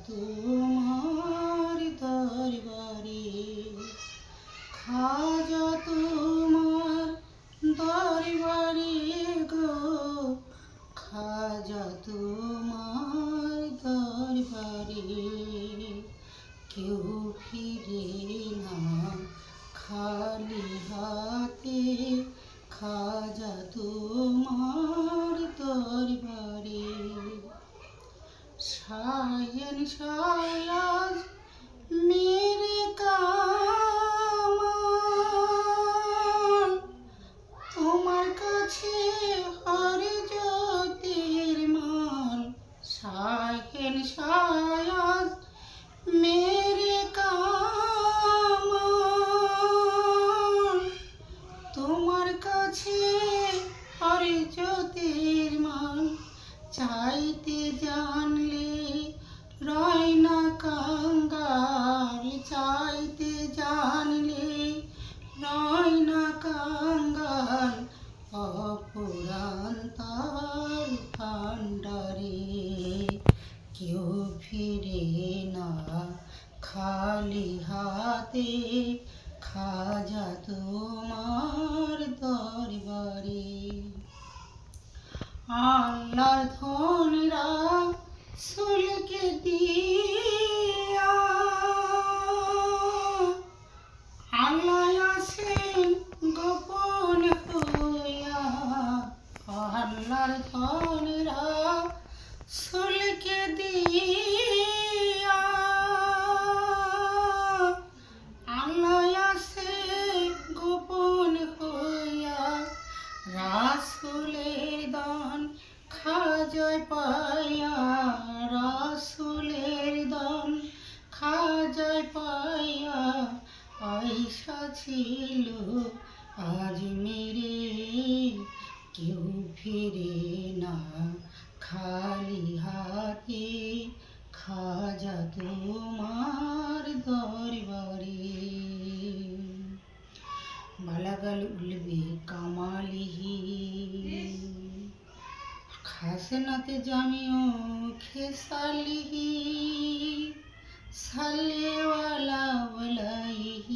তোমার দরবারে, খাজা তোমার দরবারে গো, খাজা তোমার দরবারে কেউ ফিরে না খালি হাতে, খাজা তোমার দরবারে। শাহেন শায়াজ মেরে কামাল, তোমার কাছে হর জ্যোতির মাল। শাহেন শায়াজ মেরে কামাল, তোমার কাছে হর জ্যোতির মাল। চাইতে জানলে রয় না কাঙ্গাল, চাইতে জানলে রয় না কাঙ্গাল। অপুরাণ তার ভাণ্ডারে কেউ ফিরে না খালি হাতে, খাজা তোমার দরবারে। আল্লাহর ধন রাসূলকে দিয়া আল্লাহ আছেন গোপন হইয়া। আল্লাহর ধন রাসূলকে দিয়া আল্লাহ আছেন গোপন হইয়া। রাসূলের দান খাজায় পাইয়া, রাসূলের দান খাজায় পাইয়া। আয়েশা ছিল আজমিরে, কেউ ফিরে না খালি হাতে, খাজা তোমার দরবারে। বালাগাল উলবে কামালিহি, খাসনাতে জামিও খেসালিহি, সাল্লে ওয়ালা ওয়ালাইহি।